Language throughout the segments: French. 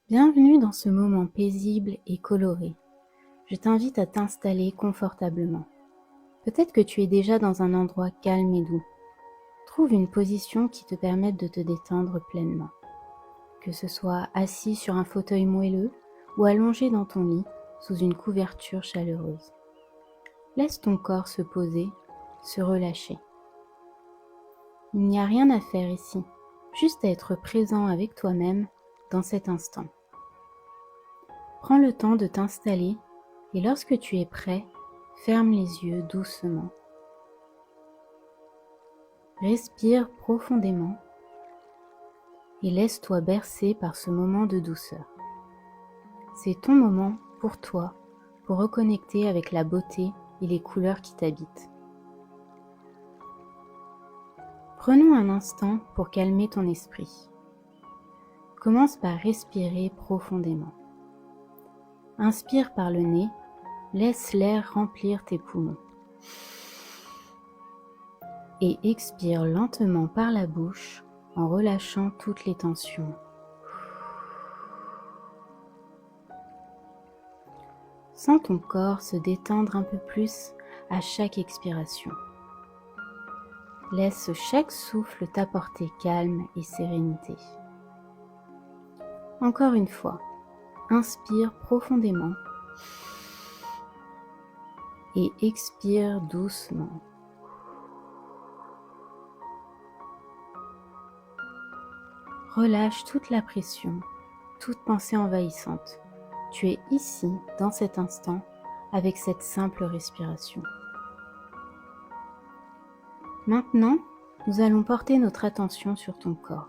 Bienvenue dans ce moment paisible et coloré. Je t'invite à t'installer confortablement. Peut-être que tu es déjà dans un endroit calme et doux. Trouve une position qui te permette de te détendre pleinement. Que ce soit assis sur un fauteuil moelleux ou allongé dans ton lit sous une couverture chaleureuse. Laisse ton corps se poser, se relâcher. Il n'y a rien à faire ici, juste à être présent avec toi-même dans cet instant. Prends le temps de t'installer et lorsque tu es prêt, ferme les yeux doucement. Respire profondément et laisse-toi bercer par ce moment de douceur. C'est ton moment pour toi, pour reconnecter avec la beauté et les couleurs qui t'habitent. Prenons un instant pour calmer ton esprit. Commence par respirer profondément. Inspire par le nez, laisse l'air remplir tes poumons. Et expire lentement par la bouche en relâchant toutes les tensions. Sens ton corps se détendre un peu plus à chaque expiration. Laisse chaque souffle t'apporter calme et sérénité. Encore une fois, inspire profondément et expire doucement. Relâche toute la pression, toute pensée envahissante. Tu es ici, dans cet instant, avec cette simple respiration. Maintenant, nous allons porter notre attention sur ton corps.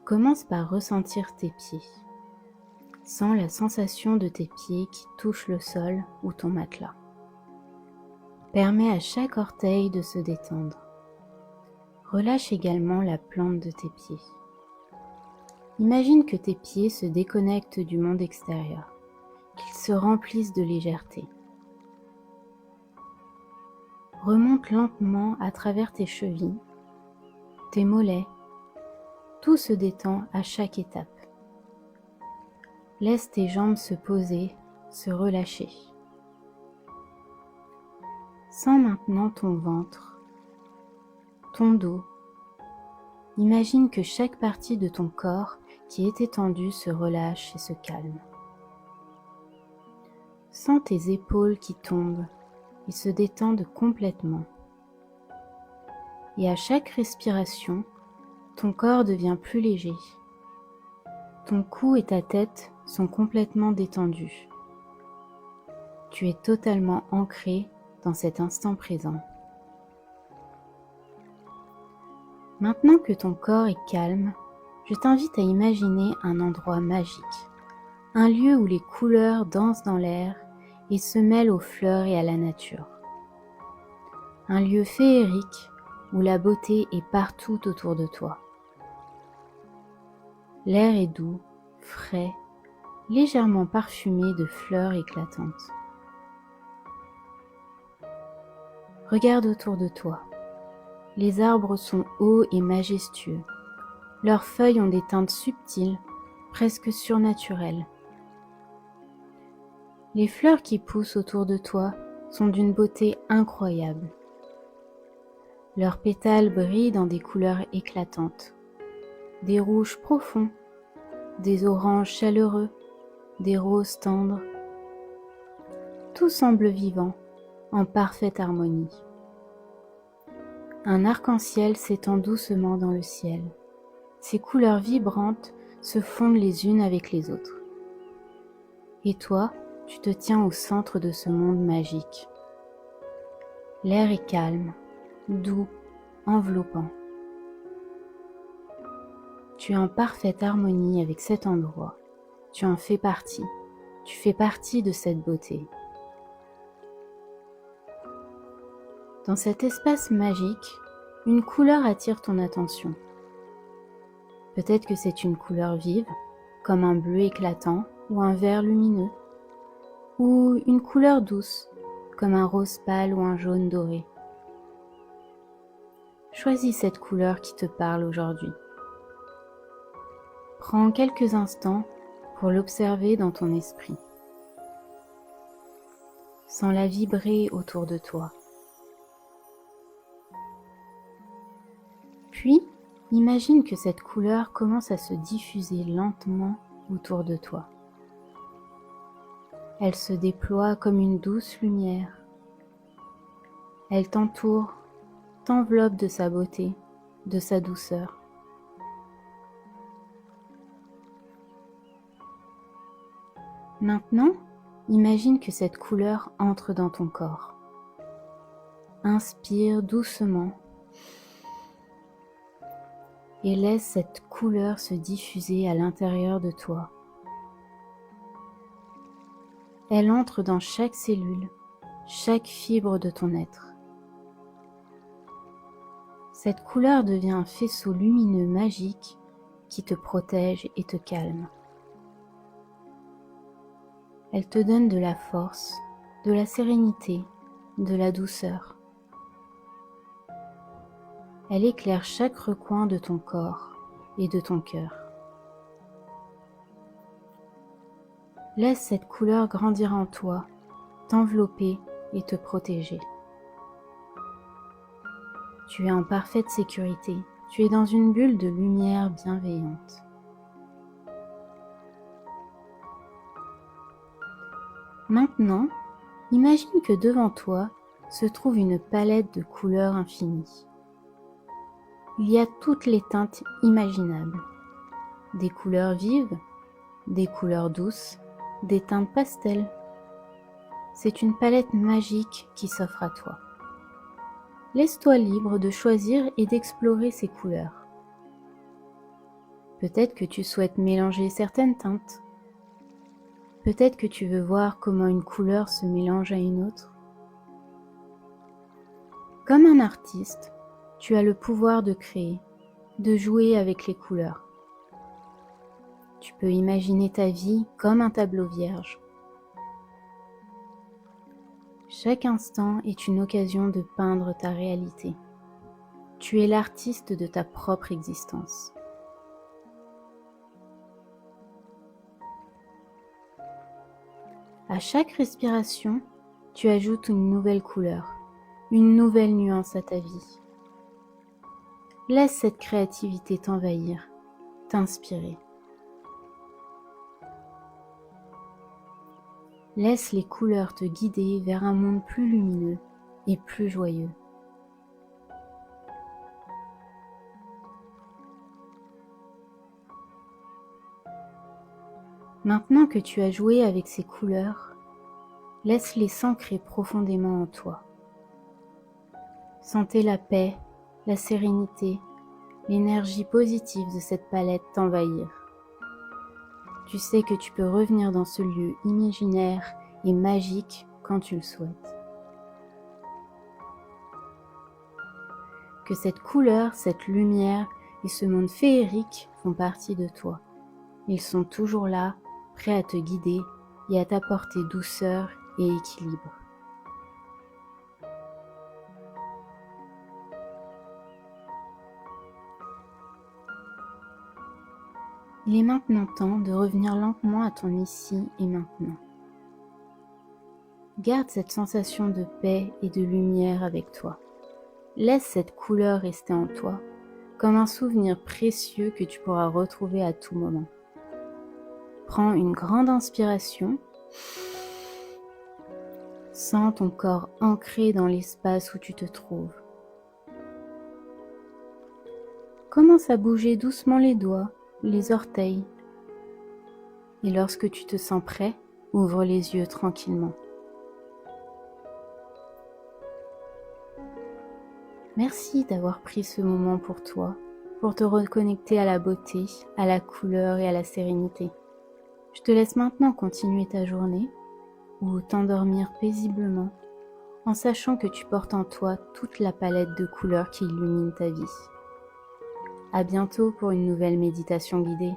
Commence par ressentir tes pieds. Sens la sensation de tes pieds qui touchent le sol ou ton matelas. Permets à chaque orteil de se détendre. Relâche également la plante de tes pieds. Imagine que tes pieds se déconnectent du monde extérieur, qu'ils se remplissent de légèreté. Remonte lentement à travers tes chevilles, tes mollets, tout se détend à chaque étape. Laisse tes jambes se poser, se relâcher. Sens maintenant ton ventre, ton dos. Imagine que chaque partie de ton corps qui est étendue se relâche et se calme. Sens tes épaules qui tombent et se détendent complètement. Et à chaque respiration, ton corps devient plus léger. Ton cou et ta tête sont complètement détendus. Tu es totalement ancré dans cet instant présent. Maintenant que ton corps est calme, je t'invite à imaginer un endroit magique, un lieu où les couleurs dansent dans l'air et se mêlent aux fleurs et à la nature. Un lieu féerique où la beauté est partout autour de toi. L'air est doux, frais, légèrement parfumé de fleurs éclatantes. Regarde autour de toi. Les arbres sont hauts et majestueux. Leurs feuilles ont des teintes subtiles, presque surnaturelles. Les fleurs qui poussent autour de toi sont d'une beauté incroyable. Leurs pétales brillent dans des couleurs éclatantes. Des rouges profonds, des oranges chaleureux, des roses tendres. Tout semble vivant, en parfaite harmonie. Un arc-en-ciel s'étend doucement dans le ciel. Ces couleurs vibrantes se fondent les unes avec les autres. Et toi, tu te tiens au centre de ce monde magique. L'air est calme, doux, enveloppant. Tu es en parfaite harmonie avec cet endroit. Tu en fais partie. Tu fais partie de cette beauté. Dans cet espace magique, une couleur attire ton attention. Peut-être que c'est une couleur vive, comme un bleu éclatant ou un vert lumineux, ou une couleur douce, comme un rose pâle ou un jaune doré. Choisis cette couleur qui te parle aujourd'hui. Prends quelques instants pour l'observer dans ton esprit. Sens-la vibrer autour de toi. Puis, imagine que cette couleur commence à se diffuser lentement autour de toi. Elle se déploie comme une douce lumière. Elle t'entoure, t'enveloppe de sa beauté, de sa douceur. Maintenant, imagine que cette couleur entre dans ton corps. Inspire doucement et laisse cette couleur se diffuser à l'intérieur de toi. Elle entre dans chaque cellule, chaque fibre de ton être. Cette couleur devient un faisceau lumineux magique qui te protège et te calme. Elle te donne de la force, de la sérénité, de la douceur. Elle éclaire chaque recoin de ton corps et de ton cœur. Laisse cette couleur grandir en toi, t'envelopper et te protéger. Tu es en parfaite sécurité, tu es dans une bulle de lumière bienveillante. Maintenant, imagine que devant toi se trouve une palette de couleurs infinies. Il y a toutes les teintes imaginables, des couleurs vives, des couleurs douces, des teintes pastel. C'est une palette magique qui s'offre à toi. Laisse-toi libre de choisir et d'explorer ces couleurs. Peut-être que tu souhaites mélanger certaines teintes. Peut-être que tu veux voir comment une couleur se mélange à une autre. Comme un artiste, tu as le pouvoir de créer, de jouer avec les couleurs. Tu peux imaginer ta vie comme un tableau vierge. Chaque instant est une occasion de peindre ta réalité. Tu es l'artiste de ta propre existence. À chaque respiration, tu ajoutes une nouvelle couleur, une nouvelle nuance à ta vie. Laisse cette créativité t'envahir, t'inspirer. Laisse les couleurs te guider vers un monde plus lumineux et plus joyeux. Maintenant que tu as joué avec ces couleurs, laisse-les s'ancrer profondément en toi. Sentez la paix, la sérénité, l'énergie positive de cette palette t'envahir. Tu sais que tu peux revenir dans ce lieu imaginaire et magique quand tu le souhaites. Que cette couleur, cette lumière et ce monde féerique font partie de toi. Ils sont toujours là, prêts à te guider et à t'apporter douceur et équilibre. Il est maintenant temps de revenir lentement à ton ici et maintenant. Garde cette sensation de paix et de lumière avec toi. Laisse cette couleur rester en toi, comme un souvenir précieux que tu pourras retrouver à tout moment. Prends une grande inspiration. Sens ton corps ancré dans l'espace où tu te trouves. Commence à bouger doucement les doigts, les orteils. Et lorsque tu te sens prêt, ouvre les yeux tranquillement. Merci d'avoir pris ce moment pour toi, pour te reconnecter à la beauté, à la couleur et à la sérénité. Je te laisse maintenant continuer ta journée ou t'endormir paisiblement en sachant que tu portes en toi toute la palette de couleurs qui illumine ta vie. À bientôt pour une nouvelle méditation guidée.